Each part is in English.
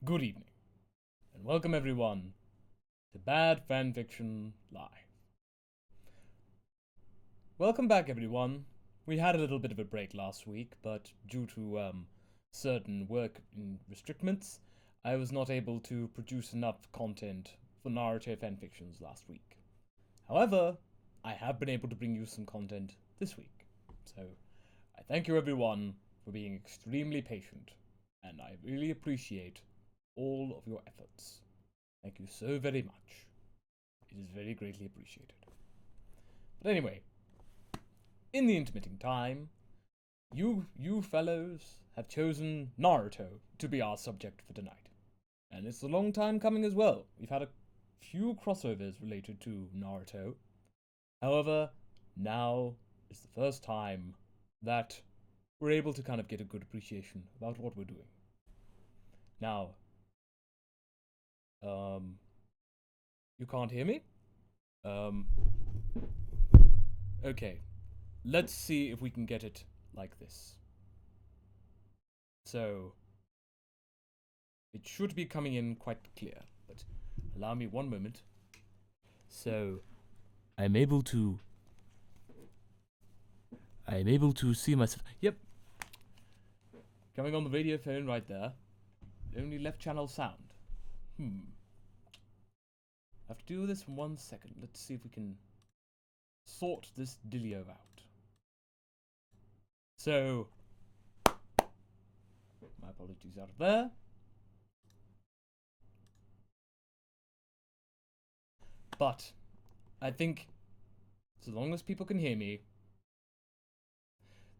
Good evening, and welcome everyone to Bad Fanfiction Live. Welcome back, everyone. We had a little bit of a break last week, but due to certain work restrictions, I was not able to produce enough content for Naruto fanfictions last week. However, I have been able to bring you some content this week, so I thank you everyone for being extremely patient, and I really appreciate all of your efforts. Thank you so very much. It is very greatly appreciated. But anyway, in the intermitting time, you fellows have chosen Naruto to be our subject for tonight. And it's a long time coming as well. We've had a few crossovers related to Naruto. However, now is the first time that we're able to kind of get a good appreciation about what we're doing. Now, you can't hear me? Okay. Let's see if we can get it like this. So, it should be coming in quite clear, but allow me one moment. So, I'm able to see myself. Yep. Coming on the radio phone right there. Only left channel sound. I have to do this in 1 second. Let's see if we can sort this dealio out. So, my apologies out of there. But, I think, so long as people can hear me,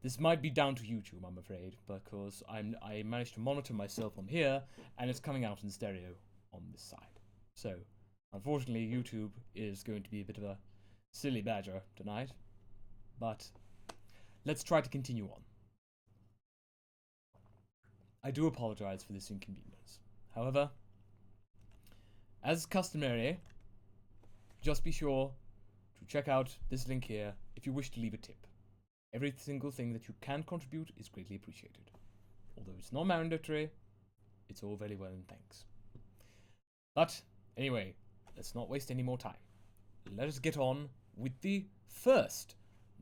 This might be down to YouTube, I'm afraid, because I managed to monitor myself on here, and it's coming out in stereo on this side. So, unfortunately, YouTube is going to be a bit of a silly badger tonight, but let's try to continue on. I do apologize for this inconvenience. However, as customary, just be sure to check out this link here if you wish to leave a tip. Every single thing that you can contribute is greatly appreciated. Although it's not mandatory, it's all very well and thanks. But, anyway, let's not waste any more time. Let us get on with the first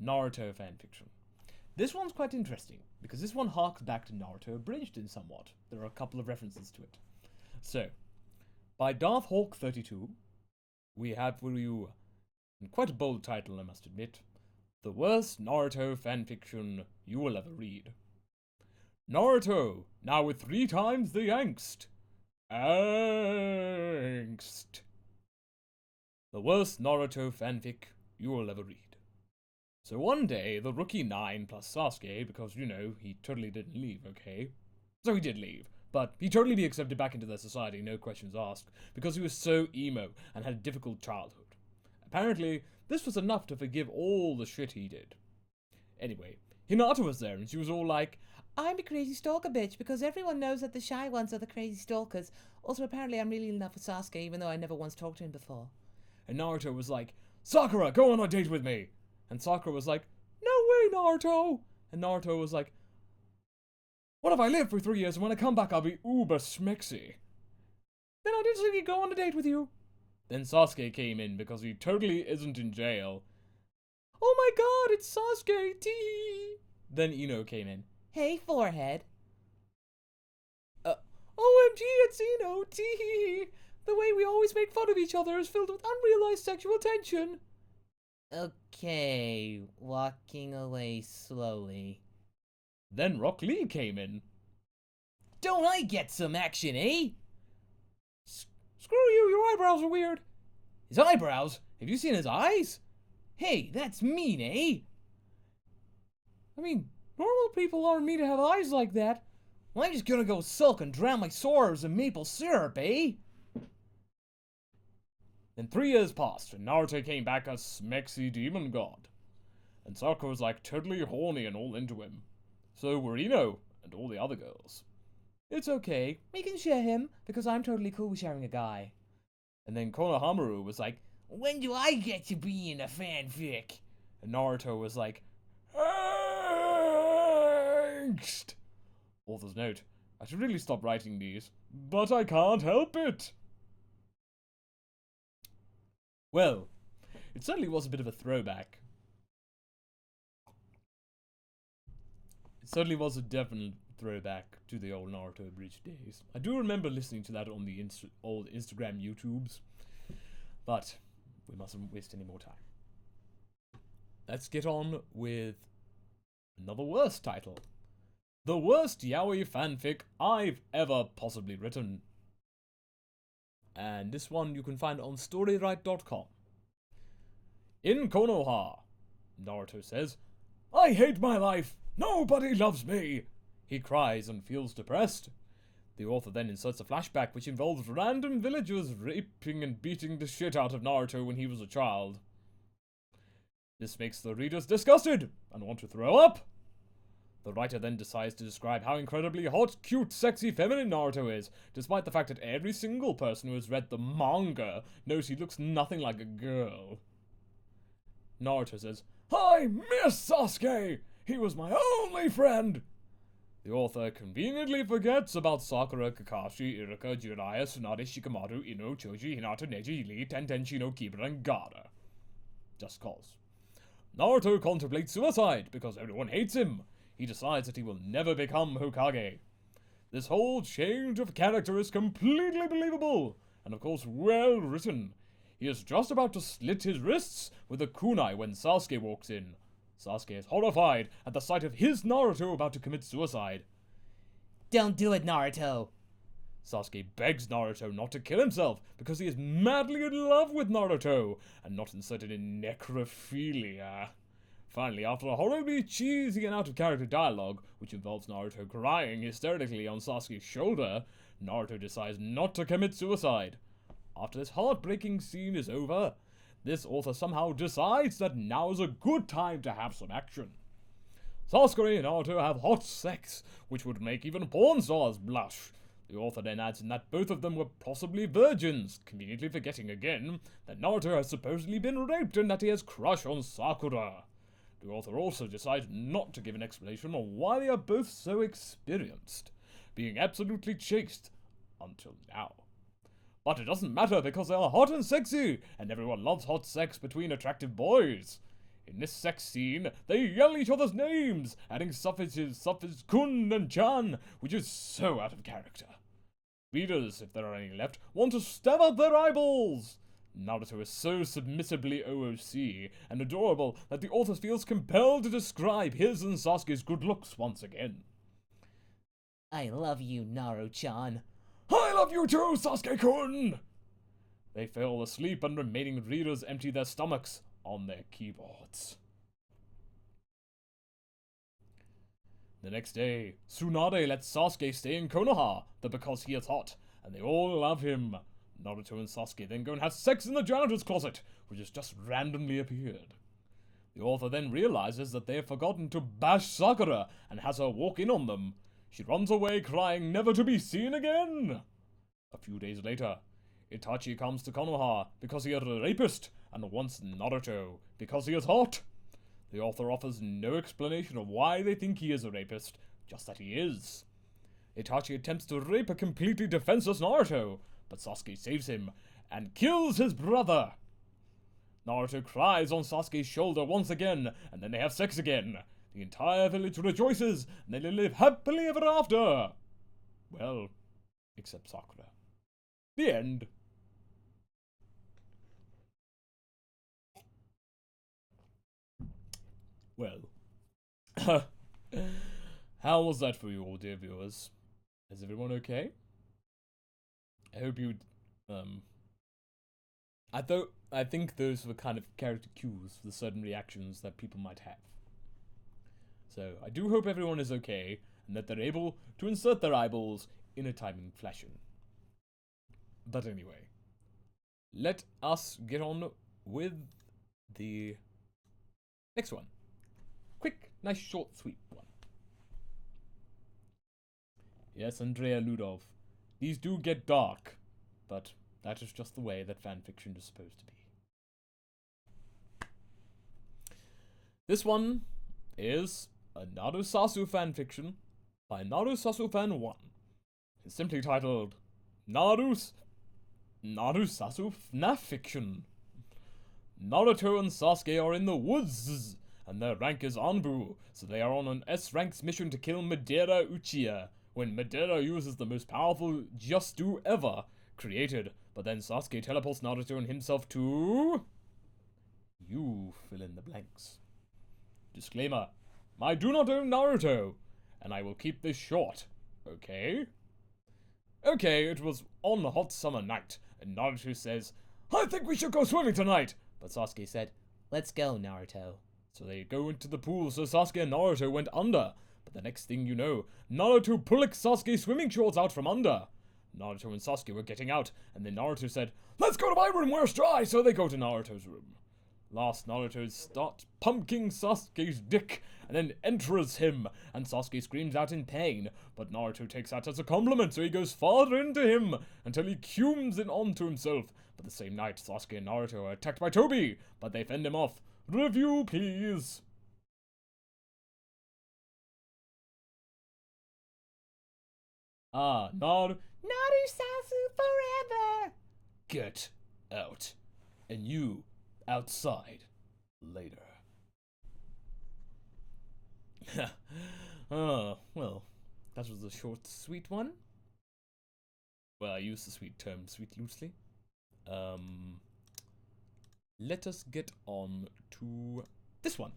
Naruto fanfiction. This one's quite interesting, because this one harks back to Naruto abridged in somewhat. There are a couple of references to it. So, by DarthHawk32, we have for you, quite a bold title I must admit, the worst Naruto fanfiction you will ever read. Naruto, now with 3 times the angst. Angst. The worst Naruto fanfic you will ever read. So one day, the rookie 9 plus Sasuke, because, you know, he totally didn't leave, okay? So he did leave, but he'd totally be accepted back into their society, no questions asked, because he was so emo and had a difficult childhood. Apparently, this was enough to forgive all the shit he did. Anyway, Hinata was there, and she was all like, I'm a crazy stalker bitch, because everyone knows that the shy ones are the crazy stalkers. Also, apparently I'm really in love with Sasuke, even though I never once talked to him before. And Naruto was like, Sakura, go on a date with me! And Sakura was like, no way, Naruto! And Naruto was like, what if I live for 3 years, and when I come back I'll be uber smexy? Then I'll instantly go on a date with you. Then Sasuke came in because he totally isn't in jail. Oh my god, it's Sasuke! Tee! Then Ino came in. Hey, forehead. OMG, it's Ino! Tee! The way we always make fun of each other is filled with unrealized sexual tension. Okay, walking away slowly. Then Rock Lee came in. Don't I get some action, eh? Screw you, your eyebrows are weird. His eyebrows? Have you seen his eyes? Hey, that's mean, eh? I mean, normal people aren't mean to have eyes like that. Well, I'm just gonna go sulk and drown my sorrows in maple syrup, eh? Then 3 years passed, and Naruto came back a smexy demon god. And Sakura was like totally horny and all into him. So were Ino and all the other girls. It's okay, we can share him, because I'm totally cool with sharing a guy. And then Konohamaru was like, when do I get to be in a fanfic? And Naruto was like, angst. Author's note, I should really stop writing these, but I can't help it. Well, it certainly was a bit of a throwback. It certainly was a definite throwback to the old Naruto Bridge days. I do remember listening to that on the old Instagram YouTubes, but we mustn't waste any more time. Let's get on with another worst title. The worst yaoi fanfic I've ever possibly written. And this one you can find on storywrite.com. In Konoha, Naruto says, I hate my life! Nobody loves me! He cries and feels depressed. The author then inserts a flashback which involves random villagers raping and beating the shit out of Naruto when he was a child. This makes the readers disgusted and want to throw up. The writer then decides to describe how incredibly hot, cute, sexy, feminine Naruto is, despite the fact that every single person who has read the manga knows he looks nothing like a girl. Naruto says, I miss Sasuke! He was my only friend! The author conveniently forgets about Sakura, Kakashi, Iruka, Jiraiya, Tsunade, Shikamaru, Ino, Choji, Hinata, Neji, Lee, Tentenchi no Kibara, and Gaara. Just cause. Naruto contemplates suicide because everyone hates him. He decides that he will never become Hokage. This whole change of character is completely believable, and of course well written. He is just about to slit his wrists with a kunai when Sasuke walks in. Sasuke is horrified at the sight of his Naruto about to commit suicide. Don't do it, Naruto! Sasuke begs Naruto not to kill himself because he is madly in love with Naruto and not inserted in necrophilia. Finally, after a horribly cheesy and out-of-character dialogue, which involves Naruto crying hysterically on Sasuke's shoulder, Naruto decides not to commit suicide. After this heartbreaking scene is over, this author somehow decides that now is a good time to have some action. Sasuke and Naruto have hot sex, which would make even porn stars blush. The author then adds in that both of them were possibly virgins, conveniently forgetting again that Naruto has supposedly been raped and that he has crush on Sakura. The author also decides not to give an explanation on why they are both so experienced, being absolutely chaste until now. But it doesn't matter because they are hot and sexy, and everyone loves hot sex between attractive boys. In this sex scene, they yell each other's names, adding suffixes such as kun and chan, which is so out of character. Readers, if there are any left, want to stab out their eyeballs. Naruto is so submissively OOC and adorable that the author feels compelled to describe his and Sasuke's good looks once again. I love you, Naru-chan. I love you too, Sasuke-kun! They fall asleep and remaining readers empty their stomachs on their keyboards. The next day, Tsunade lets Sasuke stay in Konoha, because he is hot, and they all love him. Naruto and Sasuke then go and have sex in the janitor's closet, which has just randomly appeared. The author then realizes that they have forgotten to bash Sakura and has her walk in on them. She runs away crying never to be seen again. A few days later, Itachi comes to Konoha because he is a rapist and wants Naruto because he is hot. The author offers no explanation of why they think he is a rapist, just that he is. Itachi attempts to rape a completely defenseless Naruto, but Sasuke saves him and kills his brother. Naruto cries on Sasuke's shoulder once again, and then they have sex again. The entire village rejoices, and they live happily ever after. Well, except Sakura. The end. Well, how was that for you all, dear viewers? Is everyone okay? I hope you, I think those were kind of character cues for the certain reactions that people might have. So, I do hope everyone is okay, and that they're able to insert their eyeballs in a timely fashion. But anyway, let us get on with the next one. Quick, nice, short, sweet one. Yes, Andrea Ludov. These do get dark, but that is just the way that fanfiction is supposed to be. This one is a Narusasu fanfiction by Narusasu Fan 1. It's simply titled Narusasu FNAF Fiction. Naruto and Sasuke are in the woods, and their rank is Anbu, so they are on an S-rank mission to kill Madara Uchiha, when Madara uses the most powerful Just-Do ever created, but then Sasuke teleports Naruto and himself to... You fill in the blanks. Disclaimer, I do not own Naruto, and I will keep this short, okay? Okay, it was on a hot summer night, and Naruto says, I think we should go swimming tonight, but Sasuke said, Let's go, Naruto. So they go into the pool, so Sasuke and Naruto went under. But the next thing you know, Naruto pulls Sasuke's swimming shorts out from under. Naruto and Sasuke were getting out, and then Naruto said, Let's go to my room where it's dry, so they go to Naruto's room. Last, Naruto starts pumpking Sasuke's dick, and then enters him, and Sasuke screams out in pain, but Naruto takes that as a compliment, so he goes farther into him, until he cumes it onto himself. But the same night, Sasuke and Naruto are attacked by Tobi, but they fend him off. Review, please. Narusasu forever! Get out. And you, outside, later. Well, that was a short, sweet one. Well, I use the sweet term sweet loosely. Let us get on to this one.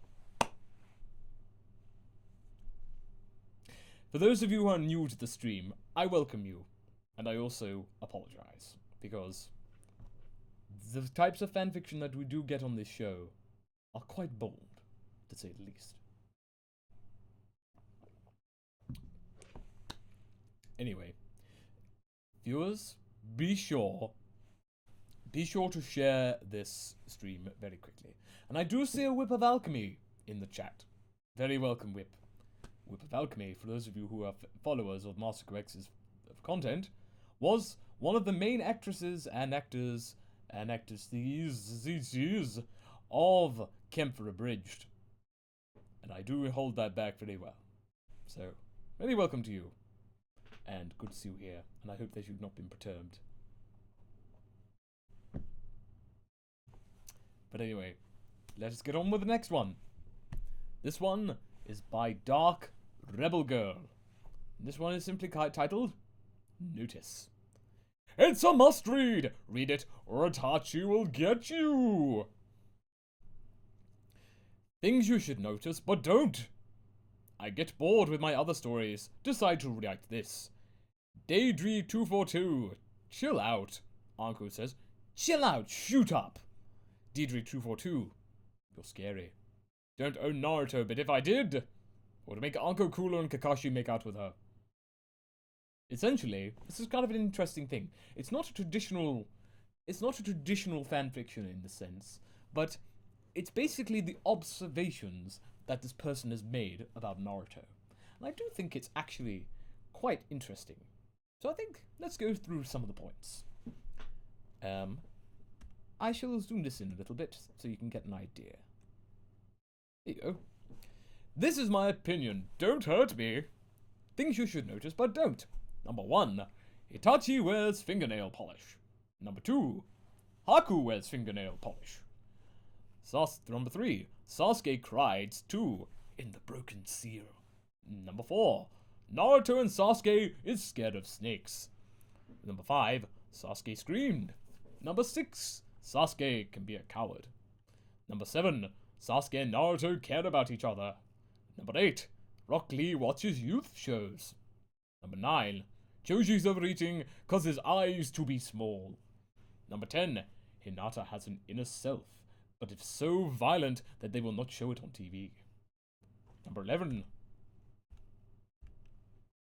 For those of you who are new to the stream, I welcome you, and I also apologize, because the types of fanfiction that we do get on this show are quite bold, to say the least. Anyway, viewers, be sure to share this stream very quickly. And I do see a Whip of Alchemy in the chat. Very welcome, Whip. Whip of Alchemy, for those of you who are followers of Master X's content, was one of the main actresses and actors and actresses of Kemper Abridged. And I do hold that back very well. So, very welcome to you. And good to see you here. And I hope that you've not been perturbed. But anyway, let us get on with the next one. This one is by Dark Rebel Girl. This one is simply titled Notice. It's a must read! Read it or Itachi will get you! Things you should notice but don't. I get bored with my other stories. Decide to write this. Daydream242. Chill out. Anko says, chill out, shoot up. Daydream242. You're scary. Don't own Naruto, but if I did, or to make Anko cooler and Kakashi make out with her. Essentially, this is kind of an interesting thing. It's not a traditional fanfiction in the sense, but it's basically the observations that this person has made about Naruto. And I do think it's actually quite interesting. So I think let's go through some of the points. I shall zoom this in a little bit so you can get an idea. There you go. This is my opinion. Don't hurt me. Things you should notice but don't. Number 1. Itachi wears fingernail polish. Number 2. Haku wears fingernail polish. Number 3. Sasuke cried too in the broken seal. Number 4. Naruto and Sasuke is scared of snakes. Number 5. Sasuke screamed. Number 6. Sasuke can be a coward. Number 7. Sasuke and Naruto care about each other. Number 8. Rock Lee watches youth shows. Number 9. Choji's overeating cause his eyes to be small. Number 10. Hinata has an inner self, but it's so violent that they will not show it on TV. Number 11.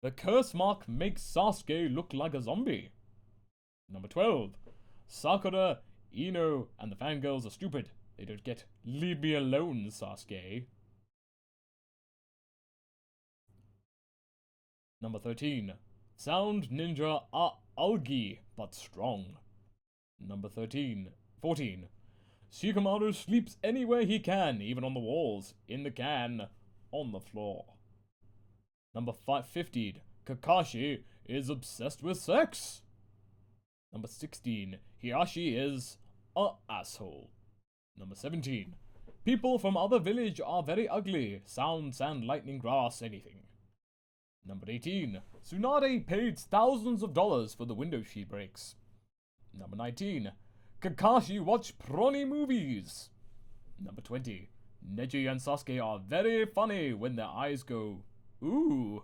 The curse mark makes Sasuke look like a zombie. Number 12. Sakura, Ino, and the fangirls are stupid. They don't get leave me alone, Sasuke. Number 13. Sound ninja are algae, but strong. Number 14. Shikamaru sleeps anywhere he can, even on the walls, in the can, on the floor. Number 15. Kakashi is obsessed with sex. Number 16. Hiyashi is a asshole. Number 17. People from other village are very ugly. Sound, sand, lightning, grass, anything. Number 18. Tsunade paid thousands of dollars for the window she breaks. Number 19. Kakashi watch prony movies. Number 20. Neji and Sasuke are very funny when their eyes go, ooh.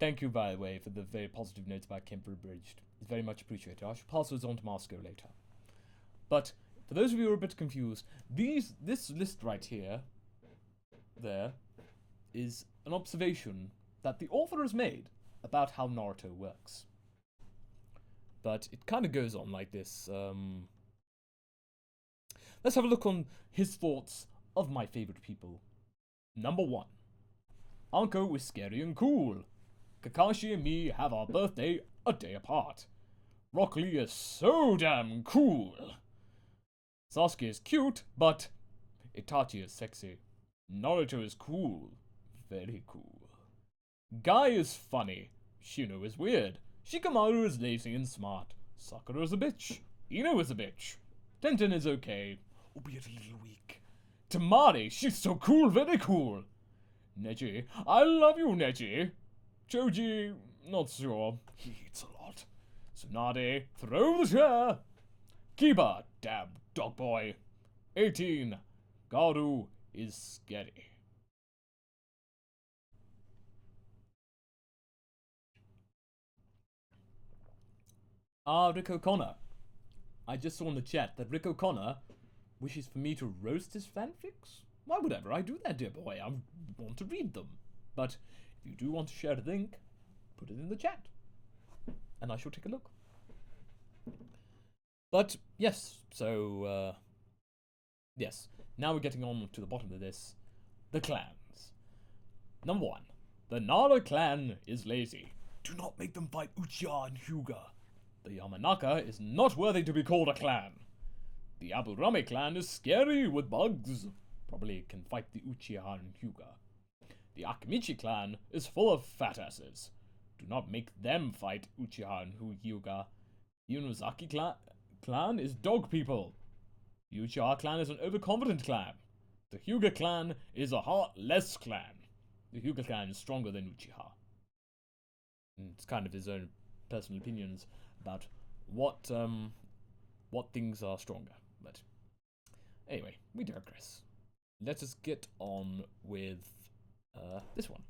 Thank you, by the way, for the very positive notes about Kemper Abridged. It's very much appreciated. I shall pass those on to Moscow later. But, for those of you who are a bit confused, this list right here, there, is an observation that the author has made about how Naruto works. But it kind of goes on like this. Let's have a look on his thoughts of my favorite people. Number 1. Anko is scary and cool. Kakashi and me have our birthday a day apart. Rock Lee is so damn cool. Sasuke is cute, but Itachi is sexy. Naruto is cool. Very cool. Guy is funny. Shino is weird. Shikamaru is lazy and smart. Sakura is a bitch. Ino is a bitch. Tenten is okay, albeit a little weak. Tamari, she's so cool, very cool. Neji, I love you, Neji. Choji, not sure. He eats a lot. Tsunade, throw the chair. Kiba, damn dog boy. 18. Garu is scary. Rick O'Connor. I just saw in the chat that Rick O'Connor wishes for me to roast his fanfics, why would ever I do that, dear boy? I want to read them. But if you do want to share a link, put it in the chat, and I shall take a look. But yes, so yes, now we're getting on to the bottom of this. The clans. Number 1, the Nara clan is lazy. Do not make them fight Uchiha and Hyuga. The Yamanaka is not worthy to be called a clan. The Aburame clan is scary with bugs. Probably can fight the Uchiha and Hyuga. The Akimichi clan is full of fat asses. Do not make them fight Uchiha and Hyuga. The Unozaki clan is dog people. The Uchiha clan is an overconfident clan. The Hyuga clan is a heartless clan. The Hyuga clan is stronger than Uchiha. And it's kind of his own personal opinions about what things are stronger. But anyway, we digress. Let us get on with this one.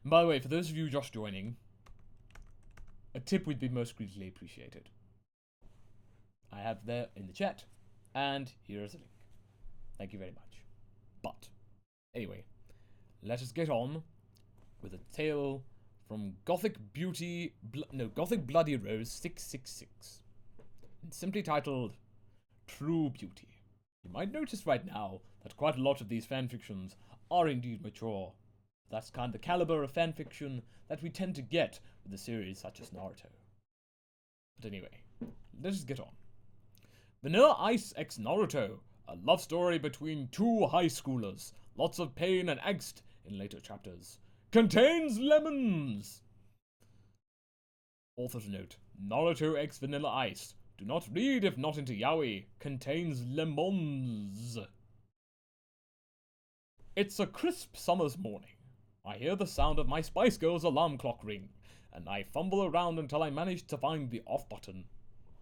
And by the way, for those of you just joining, a tip would be most greatly appreciated. I have there in the chat, and here is a link. Thank you very much. But anyway, let us get on with a tale from Gothic Bloody Rose 666, and simply titled True Beauty. You might notice right now that quite a lot of these fanfictions are indeed mature. That's kind of the caliber of fanfiction that we tend to get with a series such as Naruto. But anyway, let us get on. Vanilla Ice x Naruto, a love story between two high schoolers, lots of pain and angst in later chapters. Contains lemons! Author's note, Naruto x Vanilla Ice. Do not read if not into yaoi. Contains lemons. It's a crisp summer's morning. I hear the sound of my Spice Girls alarm clock ring, and I fumble around until I manage to find the off button.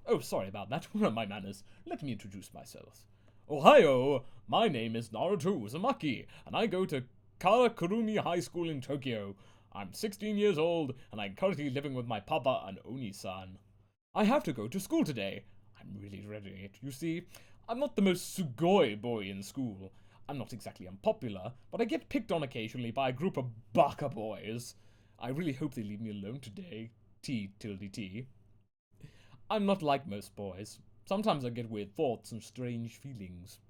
Oh, sorry about that. Where are my manners? Let me introduce myself. Ohio! My name is Naruto Uzumaki, and I go to Karakurumi High School in Tokyo. I'm 16 years old, and I'm currently living with my papa and Oni-san. I have to go to school today. I'm really dreading it, you see. I'm not the most sugoi boy in school. I'm not exactly unpopular, but I get picked on occasionally by a group of baka boys. I really hope they leave me alone today. T. I'm not like most boys. Sometimes I get weird thoughts and strange feelings.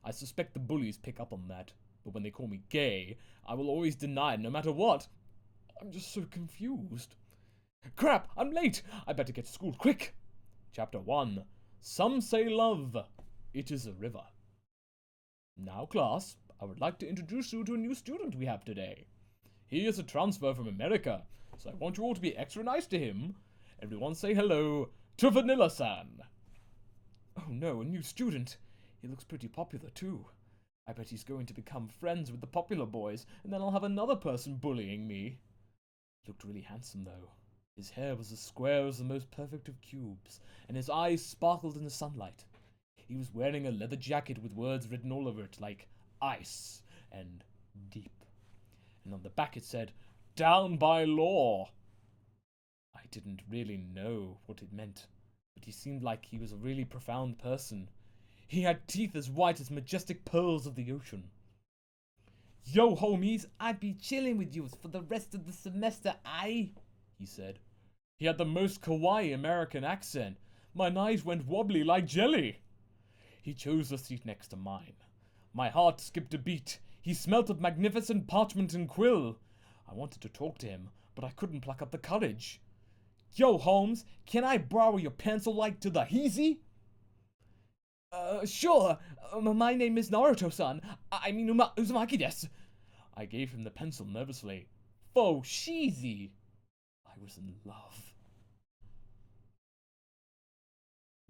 I suspect the bullies pick up on that, but when they call me gay, I will always deny it no matter what. I'm just so confused. Crap, I'm late! I better get to school quick! Chapter 1. Some say love. It is a river. Now, class, I would like to introduce you to a new student we have today. He is a transfer from America, so I want you all to be extra nice to him. Everyone say hello to Vanilla-san. Oh no, a new student. He looks pretty popular too. I bet he's going to become friends with the popular boys, and then I'll have another person bullying me. He looked really handsome though. His hair was as square as the most perfect of cubes, and his eyes sparkled in the sunlight. He was wearing a leather jacket with words written all over it like ice and deep. And on the back it said, Down by Law. I didn't really know what it meant, but he seemed like he was a really profound person. He had teeth as white as majestic pearls of the ocean. Yo, homies, I'd be chilling with you for the rest of the semester, he said. He had the most kawaii American accent. My eyes went wobbly like jelly. He chose the seat next to mine. My heart skipped a beat. He smelt of magnificent parchment and quill. I wanted to talk to him, but I couldn't pluck up the courage. Yo, Holmes, can I borrow your pencil like to the heezy? Sure. My name is Naruto-san. I mean Uzumaki desu. I gave him the pencil nervously. Faux cheesy. I was in love.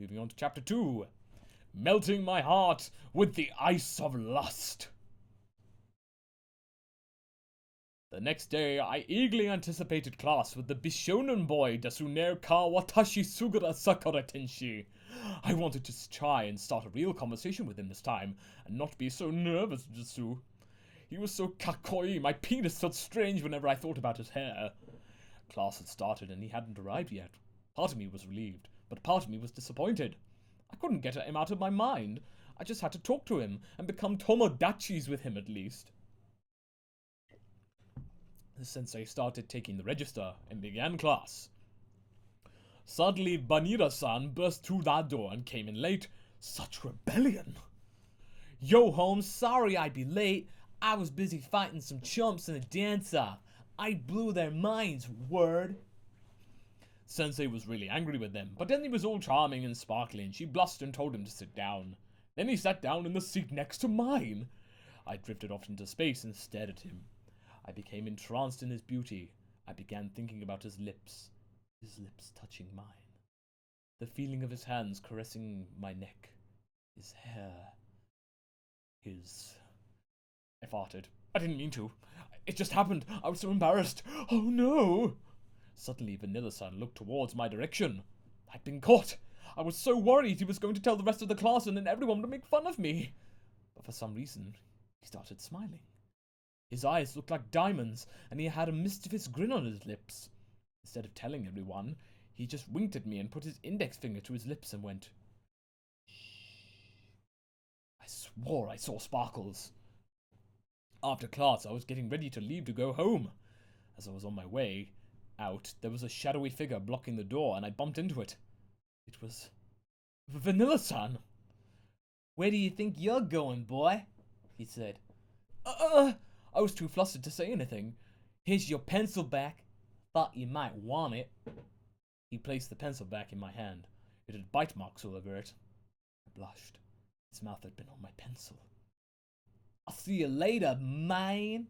Moving on to chapter 2. Melting my heart with the ice of lust. The next day, I eagerly anticipated class with the Bishonen boy Dasuner ka Watashi Sugura Sakura Tenshi. I wanted to try and start a real conversation with him this time, and not be so nervous, Jasu. He was so kakoi, my penis felt strange whenever I thought about his hair. Class had started and he hadn't arrived yet. Part of me was relieved, but part of me was disappointed. I couldn't get him out of my mind. I just had to talk to him and become Tomodachis with him at least. The sensei started taking the register and began class. Suddenly, Banira-san burst through that door and came in late. Such rebellion! Yo, Holmes, sorry I'd be late. I was busy fighting some chumps in a dance-off. I blew their minds, word. Sensei was really angry with them, but then he was all charming and sparkling. She blushed and told him to sit down. Then he sat down in the seat next to mine. I drifted off into space and stared at him. I became entranced in his beauty. I began thinking about his lips touching mine. The feeling of his hands caressing my neck. His hair. I farted. I didn't mean to. It just happened. I was so embarrassed. Oh no! Suddenly, Vanilla-san looked towards my direction. I'd been caught. I was so worried he was going to tell the rest of the class and then everyone would make fun of me. But for some reason, he started smiling. His eyes looked like diamonds, and he had a mischievous grin on his lips. Instead of telling everyone, he just winked at me and put his index finger to his lips and went, "Shh." I swore I saw sparkles. After class, I was getting ready to leave to go home. As I was on my way out, there was a shadowy figure blocking the door, and I bumped into it. It was Vanilla-san. Where do you think you're going, boy? He said. I was too flustered to say anything. Here's your pencil back. Thought you might want it. He placed the pencil back in my hand. It had bite marks all over it. I blushed. His mouth had been on my pencil. I'll see you later, man.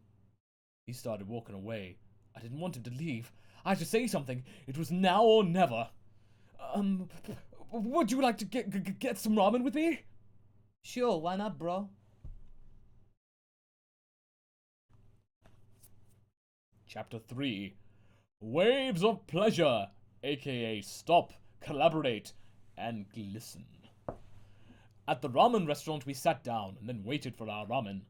He started walking away. I didn't want him to leave. I had to say something. It was now or never. Would you like to get some ramen with me? Sure, why not, bro? Chapter 3. Waves of Pleasure, aka Stop, Collaborate, and Glisten. At the ramen restaurant, we sat down and then waited for our ramen.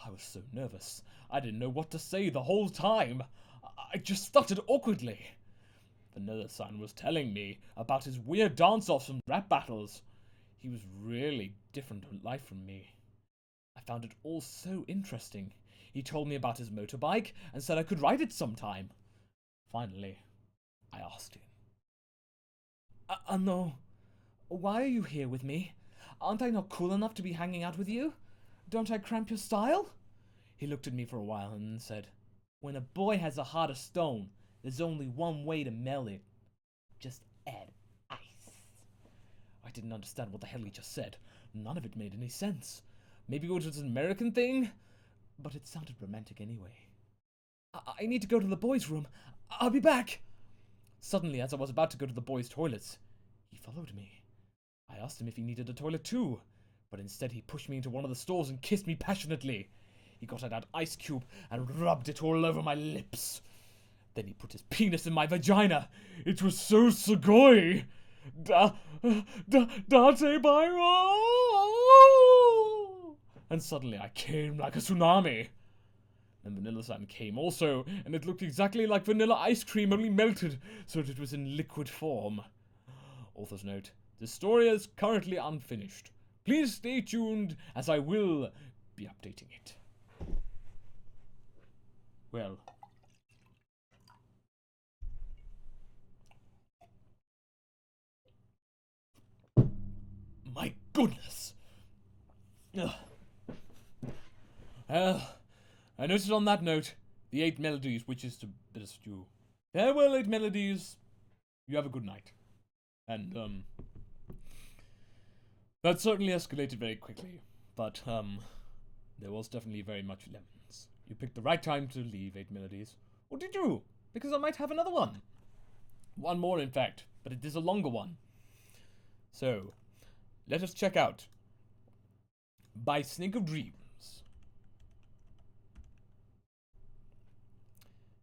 I was so nervous. I didn't know what to say the whole time. I just stuttered awkwardly. Vanilla-san was telling me about his weird dance-offs and rap battles. He was really different in life from me. I found it all so interesting. He told me about his motorbike and said I could ride it sometime. Finally, I asked him. No. Why are you here with me? Aren't I not cool enough to be hanging out with you? Don't I cramp your style? He looked at me for a while and then said, When a boy has a heart of stone, there's only one way to melt it. Just add ice. I didn't understand what the hell he just said. None of it made any sense. Maybe it was an American thing, but it sounded romantic anyway. I need to go to the boys' room. I'll be back. Suddenly, as I was about to go to the boys' toilets, he followed me. I asked him if he needed a toilet too, but instead he pushed me into one of the stalls and kissed me passionately. He got out that ice cube and rubbed it all over my lips. Then he put his penis in my vagina. It was so sugoi. Date Bairo! And suddenly I came like a tsunami. And Vanilla-san came also, and it looked exactly like vanilla ice cream, only melted, so that it was in liquid form. Author's note: this story is currently unfinished. Please stay tuned, as I will be updating it. Well, my goodness! Ugh. I noted on that note the 8 melodies which is to bid us adieu. Farewell, 8 melodies. You have a good night. And, that certainly escalated very quickly. But, there was definitely very much lemons. You picked the right time to leave 8 melodies. Or did you? Because I might have another one. One more, in fact. But it is a longer one. So, let us check out By Snake of Dreams.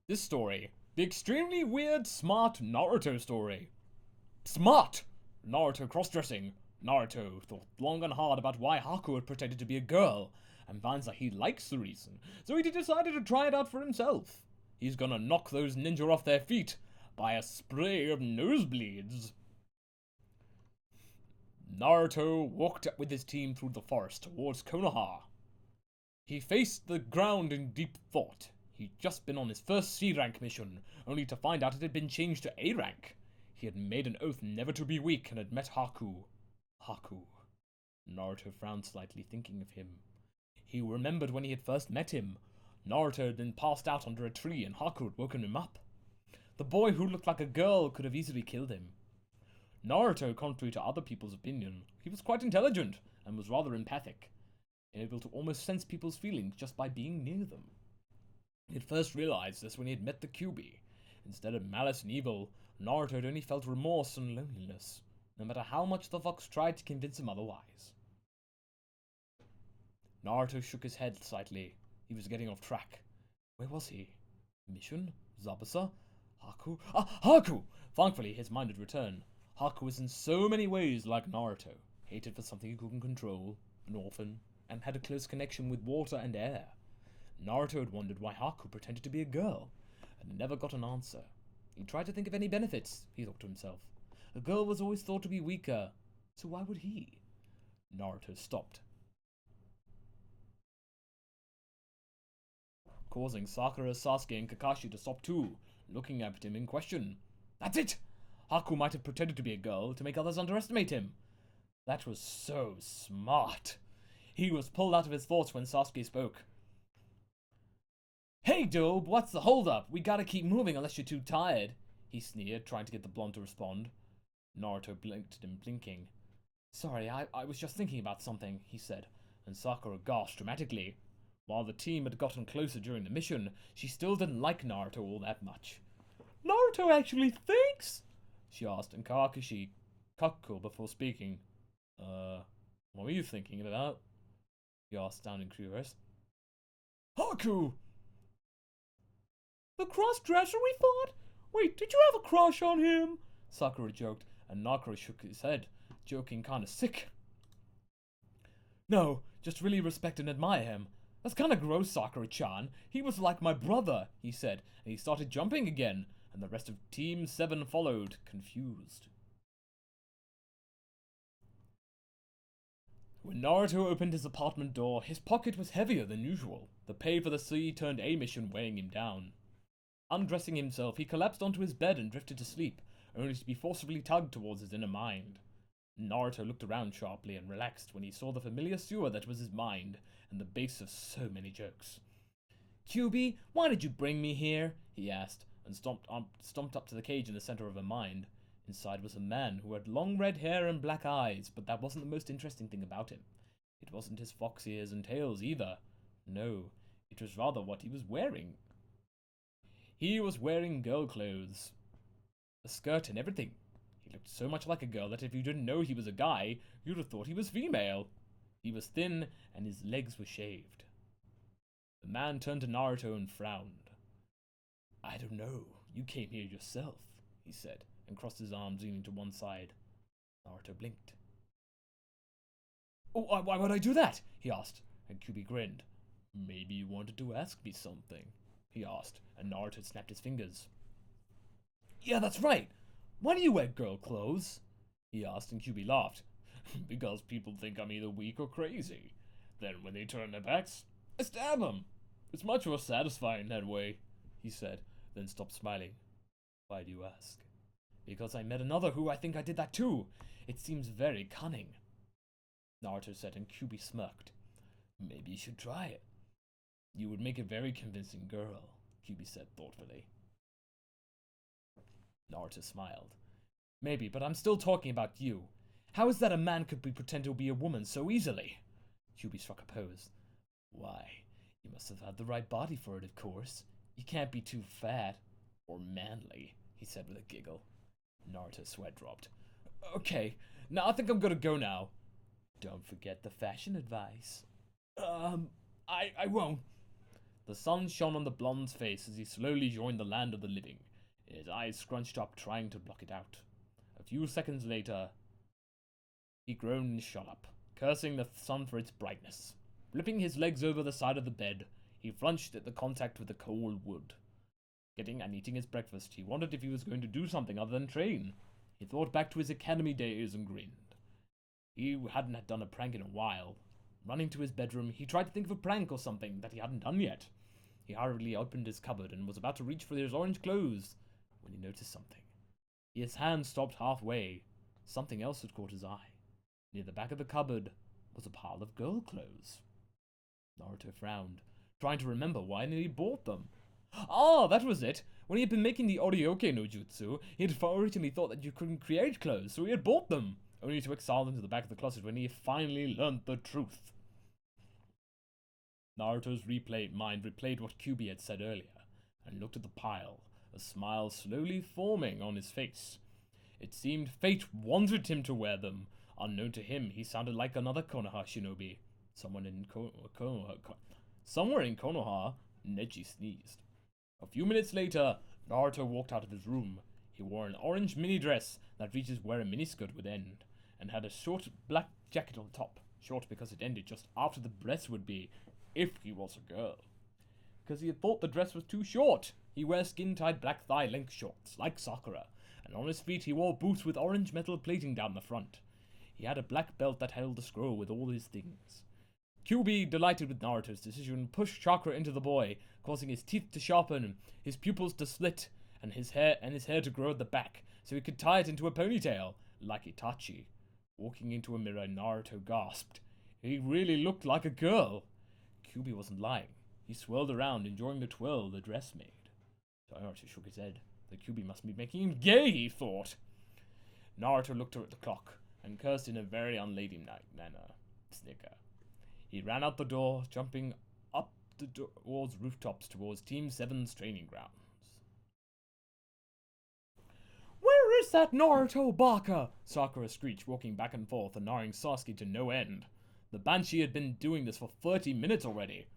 This story, the extremely weird, smart Naruto story. Smart! Naruto crossdressing. Naruto thought long and hard about why Haku had pretended to be a girl, and finds that he likes the reason, so he decided to try it out for himself. He's gonna knock those ninja off their feet by a spray of nosebleeds. Naruto walked with his team through the forest towards Konoha. He faced the ground in deep thought. He'd just been on his first C rank mission, only to find out it had been changed to A rank. He had made an oath never to be weak and had met Haku. Haku. Naruto frowned slightly, thinking of him. He remembered when he had first met him. Naruto had been passed out under a tree and Haku had woken him up. The boy who looked like a girl could have easily killed him. Naruto, contrary to other people's opinion, he was quite intelligent and was rather empathic, able to almost sense people's feelings just by being near them. He had first realized this when he had met the Kyuubi. Instead of malice and evil, Naruto had only felt remorse and loneliness, no matter how much the fox tried to convince him otherwise. Naruto shook his head slightly. He was getting off track. Where was he? Mission? Zabuza? Haku? Ah, Haku! Thankfully, his mind had returned. Haku was in so many ways like Naruto. Hated for something he couldn't control, an orphan, and had a close connection with water and air. Naruto had wondered why Haku pretended to be a girl, and never got an answer. He tried to think of any benefits, he thought to himself. A girl was always thought to be weaker, so why would he? Naruto stopped, causing Sakura, Sasuke, and Kakashi to stop too, looking at him in question. That's it! Haku might have pretended to be a girl to make others underestimate him. That was so smart. He was pulled out of his thoughts when Sasuke spoke. Hey, Dobe, what's the holdup? We gotta keep moving unless you're too tired, he sneered, trying to get the blonde to respond. Naruto blinked at him, blinking. Sorry, I was just thinking about something, he said, and Sakura gasped dramatically. While the team had gotten closer during the mission, she still didn't like Naruto all that much. Naruto actually thinks? She asked, and Kakashi chuckled before speaking. What were you thinking about? He asked, sounding curious. Haku! The cross-dresser we fought? Wait, did you have a crush on him? Sakura joked, and Naruto shook his head, joking kinda sick. No, just really respect and admire him. That's kinda gross, Sakura-chan. He was like my brother, he said, and he started jumping again, and the rest of Team 7 followed, confused. When Naruto opened his apartment door, his pocket was heavier than usual, the pay for the C-turned-A mission weighing him down. Undressing himself, he collapsed onto his bed and drifted to sleep, only to be forcibly tugged towards his inner mind. Naruto looked around sharply and relaxed when he saw the familiar sewer that was his mind, and the base of so many jokes. Kyuubi, why did you bring me here? He asked, and stomped up to the cage in the center of her mind. Inside was a man who had long red hair and black eyes, but that wasn't the most interesting thing about him. It wasn't his fox ears and tails either. No, it was rather what he was wearing. He was wearing girl clothes. A skirt and everything. He looked so much like a girl that if you didn't know he was a guy, you'd have thought he was female. He was thin, and his legs were shaved. The man turned to Naruto and frowned. I don't know. You came here yourself, he said, and crossed his arms, leaning to one side. Naruto blinked. Oh, why would I do that? He asked, and Kyuubi grinned. Maybe you wanted to ask me something, he asked, and Naruto snapped his fingers. Yeah, that's right. Why do you wear girl clothes? He asked, and Kyuubi laughed. Because people think I'm either weak or crazy. Then when they turn their backs, I stab them. It's much more satisfying that way, he said, then stopped smiling. Why do you ask? Because I met another who I think I did that too. It seems very cunning. Naruto said, and Kyuubi smirked. Maybe you should try it. You would make a very convincing girl, Kyuubi said thoughtfully. Naruto smiled. Maybe, but I'm still talking about you. How is that a man could pretend to be a woman so easily? Kyuubi struck a pose. Why, you must have had the right body for it, of course. You can't be too fat or manly, he said with a giggle. Naruto's sweat dropped. Okay, now I think I'm gonna go now. Don't forget the fashion advice. I won't. The sun shone on the blonde's face as he slowly joined the land of the living, his eyes scrunched up, trying to block it out. A few seconds later, he groaned and shot up, cursing the sun for its brightness. Flipping his legs over the side of the bed, he flinched at the contact with the cold wood. Getting and eating his breakfast, he wondered if he was going to do something other than train. He thought back to his academy days and grinned. He hadn't done a prank in a while. Running to his bedroom, he tried to think of a prank or something that he hadn't done yet. He hurriedly opened his cupboard and was about to reach for his orange clothes when he noticed something. His hand stopped halfway. Something else had caught his eye. Near the back of the cupboard was a pile of girl clothes. Naruto frowned, trying to remember why he bought them. Ah, that was it! When he had been making the Orioke no Jutsu, he had originally thought that you couldn't create clothes, so he had bought them, only to exile them to the back of the closet when he finally learnt the truth. Naruto's mind replayed what Kyuubi had said earlier, and looked at the pile, a smile slowly forming on his face. It seemed fate wanted him to wear them. Unknown to him, he sounded like another Konoha shinobi. Somewhere in Konoha, Neji sneezed. A few minutes later, Naruto walked out of his room. He wore an orange mini dress that reaches where a miniskirt would end, and had a short black jacket on top. Short because it ended just after the breast would be, if he was a girl. Because he had thought the dress was too short. He wears skin-tight black thigh-length shorts, like Sakura, and on his feet he wore boots with orange metal plating down the front. He had a black belt that held a scroll with all his things. Kyuubi, delighted with Naruto's decision, pushed chakra into the boy, causing his teeth to sharpen, his pupils to split, and his hair to grow at the back, so he could tie it into a ponytail, like Itachi. Walking into a mirror, Naruto gasped. He really looked like a girl. Kyuubi wasn't lying. He swirled around, enjoying the twirl the dress made. Naruto shook his head. The Kyuubi must be making him gay, he thought. Naruto looked at the clock, and cursed in a very unladylike manner. Snicker. He ran out the door, jumping up towards rooftops towards Team 7's training grounds. Where is that Naruto baka? Sakura screeched, walking back and forth, annoying Sasuke to no end. The Banshee had been doing this for 30 minutes already.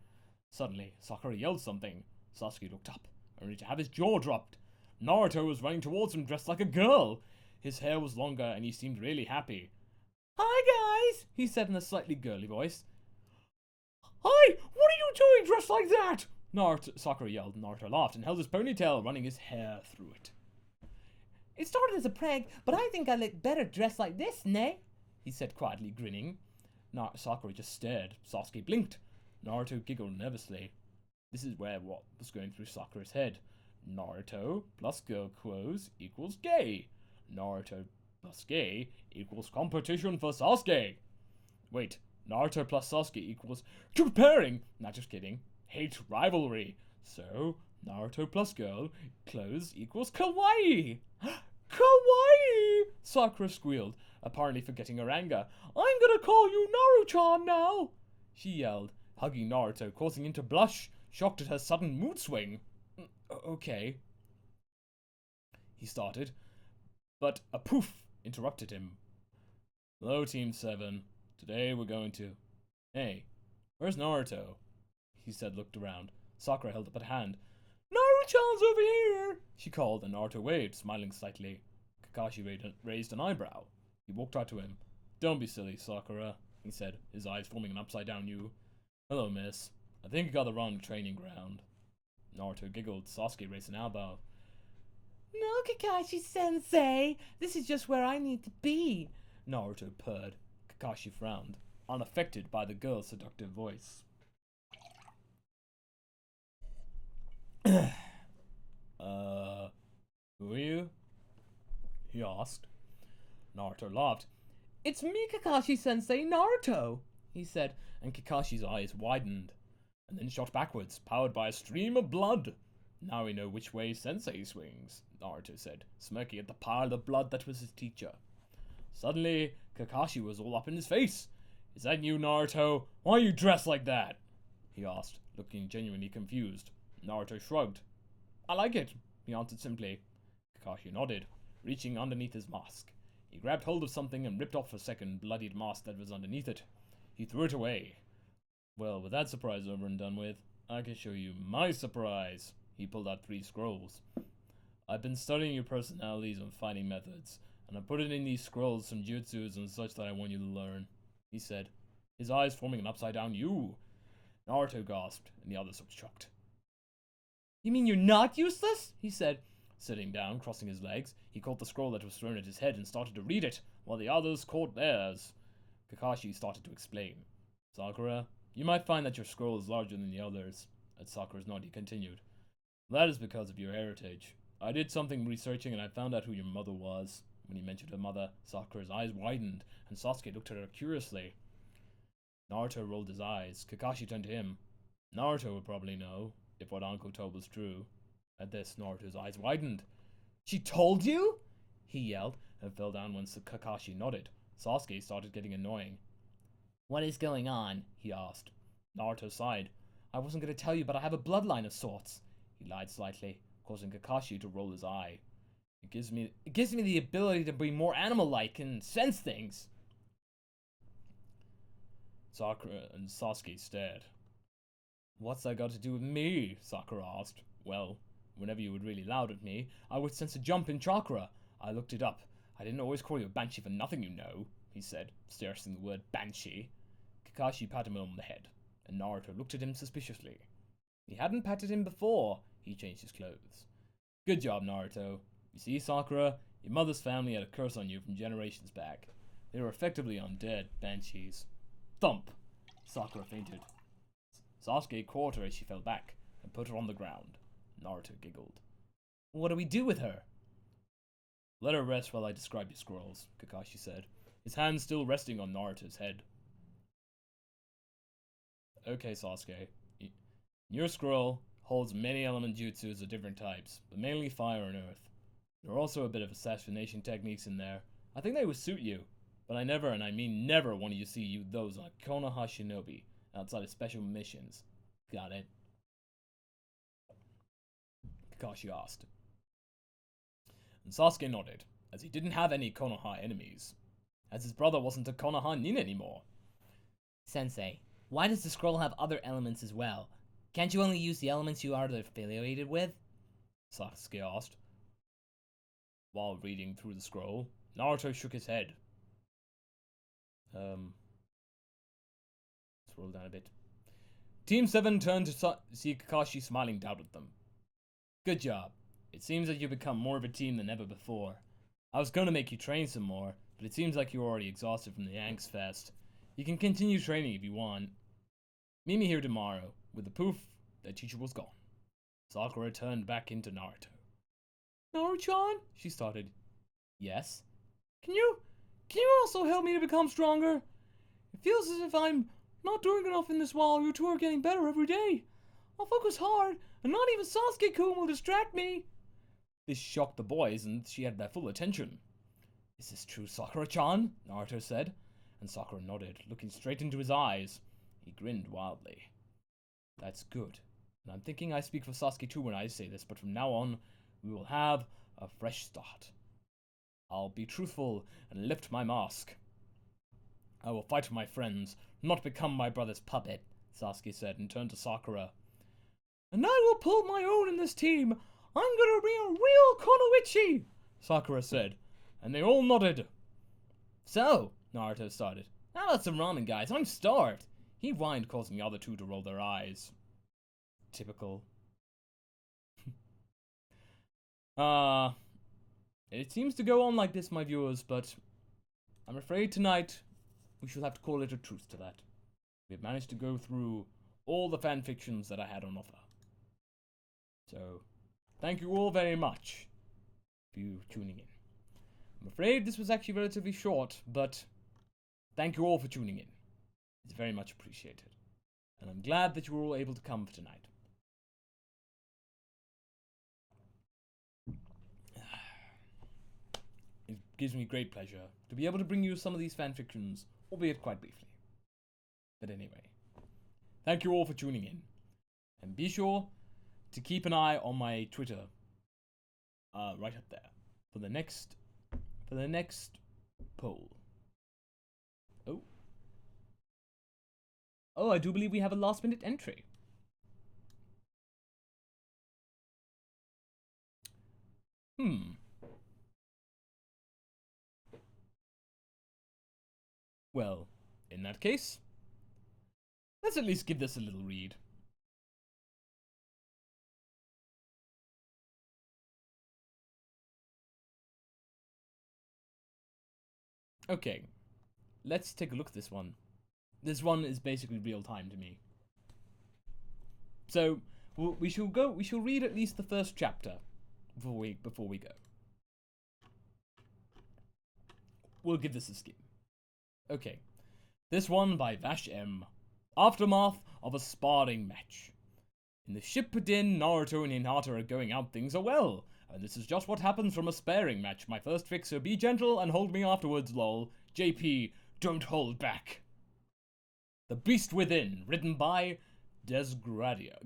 Suddenly, Sakura yelled something. Sasuke looked up, only to have his jaw dropped. Naruto was running towards him dressed like a girl. His hair was longer, and he seemed really happy. Hi, guys, he said in a slightly girly voice. Hi, what are you doing dressed like that? Sakura yelled. Naruto laughed and held his ponytail, running his hair through it. It started as a prank, but I think I look better dressed like this, ne? He said quietly, grinning. Sakura just stared. Sasuke blinked. Naruto giggled nervously. This is what was going through Sakura's head. Naruto plus girl clothes equals gay. Naruto plus gay equals competition for Sasuke. Wait, Naruto plus Sasuke equals comparing. Not just kidding. Hate rivalry. So, Naruto plus girl clothes equals kawaii. Kawaii! Sakura squealed, apparently forgetting her anger. I'm gonna call you Naru-chan now! She yelled, hugging Naruto, causing him to blush, shocked at her sudden mood swing. Okay, he started, but a poof interrupted him. Hello, Team 7. Today we're going to... Hey, where's Naruto? He said, looked around. Sakura held up a hand. Naru-chan's over here! She called, and Naruto waved, smiling slightly. Kakashi raised an eyebrow. He walked right to him. Don't be silly, Sakura, he said, his eyes forming an upside-down U. Hello, miss. I think you got the wrong training ground. Naruto giggled. Sasuke raised an eyebrow. No, Kakashi-sensei. This is just where I need to be. Naruto purred. Kakashi frowned, unaffected by the girl's seductive voice. Who are you? He asked. Naruto laughed. It's me, Kakashi-sensei, Naruto, he said, and Kakashi's eyes widened, and then shot backwards, powered by a stream of blood. Now we know which way Sensei swings, Naruto said, smirking at the pile of blood that was his teacher. Suddenly, Kakashi was all up in his face. Is that you, Naruto? Why are you dressed like that? He asked, looking genuinely confused. Naruto shrugged. I like it, he answered simply. Kakashi nodded, reaching underneath his mask. He grabbed hold of something and ripped off a second bloodied mask that was underneath it. He threw it away. Well, with that surprise over and done with, I can show you my surprise. He pulled out 3 scrolls. I've been studying your personalities and fighting methods, and I put it in these scrolls some jutsus and such that I want you to learn, he said, his eyes forming an upside-down U. Naruto gasped, and the others looked shocked. You mean you're not useless? He said, sitting down, crossing his legs. He caught the scroll that was thrown at his head and started to read it, while the others caught theirs. Kakashi started to explain. Sakura, you might find that your scroll is larger than the others. At Sakura's nod, he continued. That is because of your heritage. I did something researching and I found out who your mother was. When he mentioned her mother, Sakura's eyes widened, and Sasuke looked at her curiously. Naruto rolled his eyes. Kakashi turned to him. Naruto would probably know, if what Anko told was true. At this, Naruto's eyes widened. She told you? He yelled, and fell down when Kakashi nodded. Sasuke started getting annoying. What is going on? He asked. Naruto sighed. I wasn't going to tell you, but I have a bloodline of sorts. He lied slightly, causing Kakashi to roll his eye. It gives me the ability to be more animal-like and sense things. Sakura and Sasuke stared. What's that got to do with me? Sakura asked. Well, whenever you were really loud at me, I would sense a jump in chakra. I looked it up. I didn't always call you a banshee for nothing, you know, he said, stressing the word banshee. Kakashi patted him on the head, and Naruto looked at him suspiciously. He hadn't patted him before. He changed his clothes. Good job, Naruto. You see, Sakura, your mother's family had a curse on you from generations back. They were effectively undead banshees. Thump! Sakura fainted. Sasuke caught her as she fell back and put her on the ground. Naruto giggled. What do we do with her? Let her rest while I describe your scrolls, Kakashi said, his hand still resting on Naruto's head. Okay, Sasuke. Your scroll holds many element jutsus of different types, but mainly fire and earth. There are also a bit of assassination techniques in there. I think they would suit you, but I never, and I mean never, wanted to see those on Konoha Shinobi outside of special missions. Got it? Kakashi asked. And Sasuke nodded, as he didn't have any Konoha enemies, as his brother wasn't a Konoha nin anymore. Sensei, why does the scroll have other elements as well? Can't you only use the elements you are affiliated with? Sasuke asked. While reading through the scroll, Naruto shook his head. Scroll down a bit. Team 7 turned to see Kakashi smiling down at them. Good job. It seems that you've become more of a team than ever before. I was going to make you train some more, but it seems like you're already exhausted from the Angst Fest. You can continue training if you want. Meet me here tomorrow. With the poof, that teacher was gone. Sakura turned back into Naruto. Naruto-chan? She started. Yes? Can you also help me to become stronger? It feels as if I'm not doing enough in this while you two are getting better every day. I'll focus hard, and not even Sasuke-kun will distract me. This shocked the boys, and she had their full attention. Is this true, Sakura-chan? Naruto said, and Sakura nodded, looking straight into his eyes. He grinned wildly. That's good, and I'm thinking I speak for Sasuke too when I say this, but from now on, we will have a fresh start. I'll be truthful and lift my mask. I will fight for my friends, not become my brother's puppet, Sasuke said, and turned to Sakura. And I will pull my own in this team. I'm gonna be a real Konoichi, Sakura said, and they all nodded. So, Naruto started, how about some ramen, guys? I'm starved. He whined, causing the other two to roll their eyes. Typical. It seems to go on like this, my viewers, but I'm afraid tonight we shall have to call it a truce to that. We've managed to go through all the fanfictions that I had on offer. So, thank you all very much for you tuning in. I'm afraid this was actually relatively short, but thank you all for tuning in. It's very much appreciated. And I'm glad that you were all able to come for tonight. It gives me great pleasure to be able to bring you some of these fanfictions, albeit quite briefly. But anyway, thank you all for tuning in. And be sure to keep an eye on my Twitter, right up there, for the next poll. Oh, I do believe we have a last minute entry. Well, in that case, let's at least give this a little read. Okay, let's take a look at this one. This one is basically real time to me. So we shall read at least the first chapter before we go. We'll give this a skim. Okay. This one by Vash M. Aftermath of a sparring match. In the Shippuden, Naruto and Hinata are going out, things are well. And this is just what happens from a sparring match. My first fix, so be gentle and hold me afterwards, lol. JP, don't hold back. The Beast Within, written by Desgradia.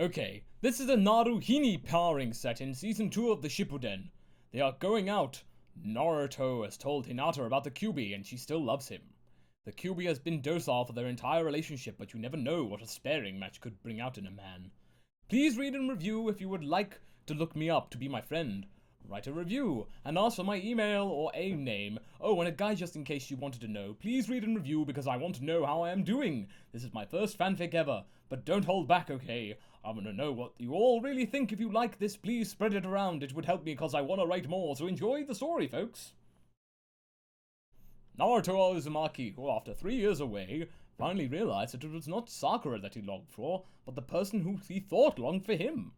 Okay, this is a Naruhini powering set in Season 2 of the Shippuden. They are going out. Naruto has told Hinata about the Kyuubi and she still loves him. The Kyuubi has been docile for their entire relationship, but you never know what a sparring match could bring out in a man. Please read and review if you would like to look me up to be my friend. Write a review and ask for my email or AIM name. Oh, and a guy just in case you wanted to know. Please read and review because I want to know how I am doing. This is my first fanfic ever, but don't hold back, okay? I want to know what you all really think. If you like this, please spread it around. It would help me because I want to write more, so enjoy the story, folks. Naruto Uzumaki, who after 3 years away, finally realized that it was not Sakura that he longed for, but the person who he thought longed for him.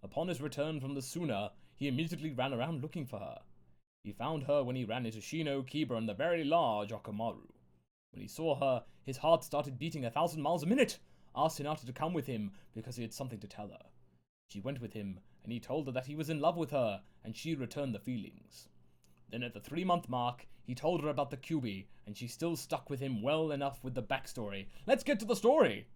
Upon his return from the Suna, he immediately ran around looking for her. He found her when he ran into Shino, Kiba, and the very large Akamaru. When he saw her, his heart started beating 1,000 miles a minute. Asked Hinata to come with him because he had something to tell her. She went with him, and he told her that he was in love with her, and she returned the feelings. Then at the 3-month mark, he told her about the Kyuubi, and she still stuck with him well enough with the backstory. Let's get to the story!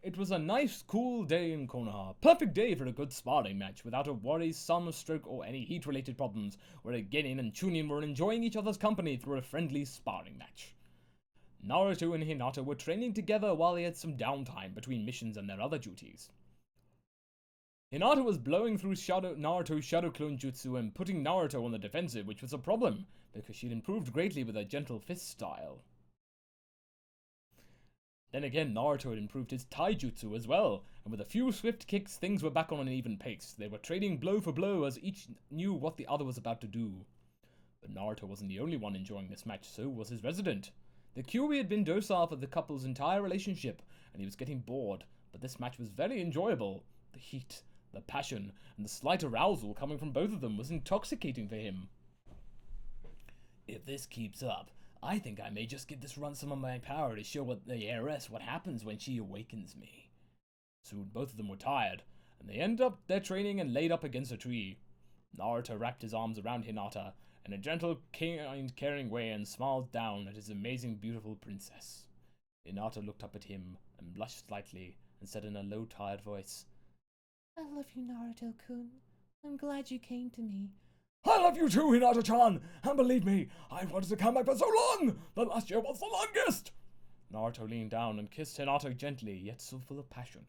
It was a nice, cool day in Konoha. Perfect day for a good sparring match, without a worry, sunstroke, or any heat-related problems, where Genin and Chunin were enjoying each other's company through a friendly sparring match. Naruto and Hinata were training together while they had some downtime between missions and their other duties. Hinata was blowing through Naruto's Shadow Clone Jutsu and putting Naruto on the defensive, which was a problem, because she'd improved greatly with her gentle fist style. Then again, Naruto had improved his taijutsu as well, and with a few swift kicks, things were back on an even pace. They were trading blow for blow as each knew what the other was about to do. But Naruto wasn't the only one enjoying this match, so was his resident. The Kyuubi had been docile for the couple's entire relationship, and he was getting bored, but this match was very enjoyable. The heat, the passion, and the slight arousal coming from both of them was intoxicating for him. If this keeps up, I think I may just give this run some of my power to show the heiress what happens when she awakens me. Soon both of them were tired, and they ended up their training and laid up against a tree. Naruto wrapped his arms around Hinata in a gentle, kind, caring way and smiled down at his amazing, beautiful princess. Hinata looked up at him and blushed slightly and said in a low, tired voice, I love you, Naruto-kun. I'm glad you came to me. I love you too, Hinata-chan, and believe me, I've wanted to come back for so long! The last year was the longest! Naruto leaned down and kissed Hinata gently, yet so full of passion.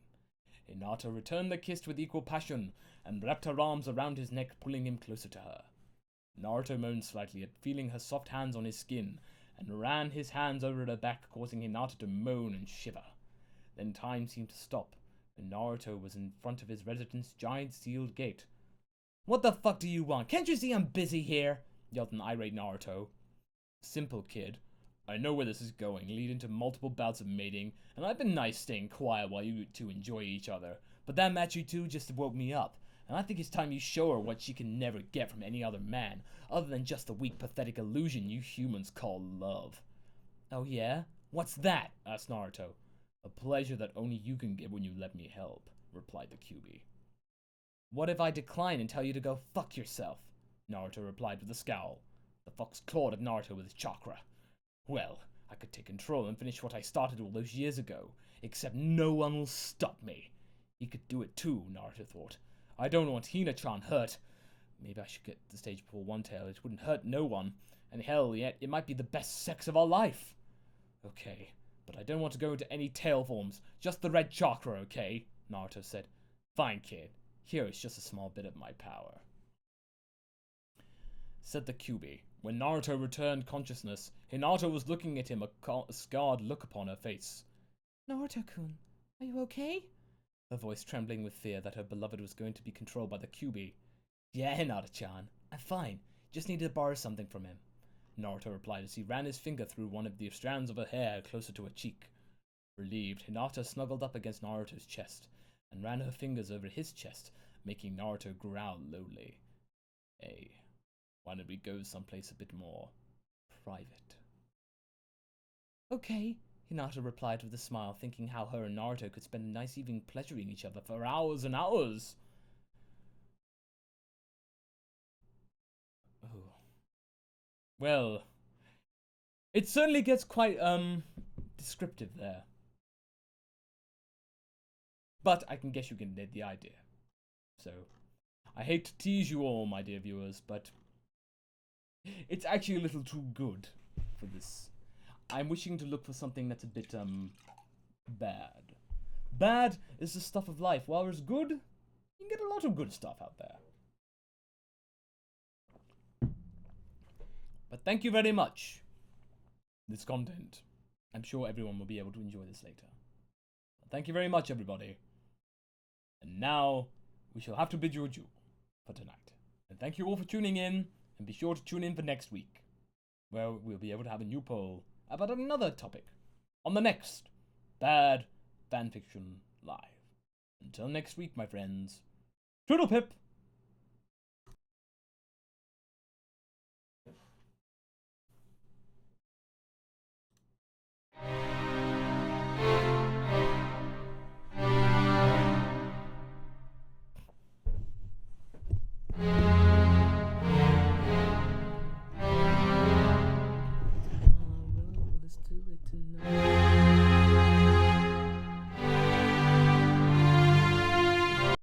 Hinata returned the kiss with equal passion, and wrapped her arms around his neck, pulling him closer to her. Naruto moaned slightly at feeling her soft hands on his skin, and ran his hands over her back, causing Hinata to moan and shiver. Then time seemed to stop, and Naruto was in front of his resident's giant sealed gate. What the fuck do you want? Can't you see I'm busy here? Yelled an irate Naruto. Simple, kid. I know where this is going, leading to multiple bouts of mating, and I've been nice staying quiet while you two enjoy each other. But that match you two just woke me up, and I think it's time you show her what she can never get from any other man, other than just the weak, pathetic illusion you humans call love. Oh yeah? What's that? Asked Naruto. A pleasure that only you can give when you let me help, replied the Kyuubi. What if I decline and tell you to go fuck yourself? Naruto replied with a scowl. The fox clawed at Naruto with his chakra. Well, I could take control and finish what I started all those years ago, except no one will stop me. He could do it too, Naruto thought. I don't want Hina-chan hurt. Maybe I should get to the stage before One Tail. It wouldn't hurt no one. And hell, yet it might be the best sex of our life. Okay, but I don't want to go into any tail forms. Just the red chakra, okay? Naruto said. Fine, kid. Here is just a small bit of my power. Said the Kyuubi. When Naruto returned consciousness, Hinata was looking at him, a scarred look upon her face. Naruto-kun, are you okay? her voice trembling with fear that her beloved was going to be controlled by the QB. Yeah, Hinata-chan, I'm fine. Just needed to borrow something from him, Naruto replied as he ran his finger through one of the strands of her hair closer to her cheek. Relieved, Hinata snuggled up against Naruto's chest and ran her fingers over his chest, making Naruto growl lowly. Hey, why don't we go someplace a bit more private? Okay, Hinata replied with a smile, thinking how her and Naruto could spend a nice evening pleasuring each other for hours and hours. Oh. Well, it certainly gets quite, descriptive there. But I can guess you can get the idea. So, I hate to tease you all, my dear viewers, but it's actually a little too good for this. I'm wishing to look for something that's a bit, bad. Bad is the stuff of life, while there's good, you can get a lot of good stuff out there. But thank you very much. This content. I'm sure everyone will be able to enjoy this later. Thank you very much, everybody. And now, we shall have to bid you adieu for tonight. And thank you all for tuning in, and be sure to tune in for next week, where we'll be able to have a new poll about another topic on the next Bad Fanfiction Live. Until next week, my friends, Toodle Pip!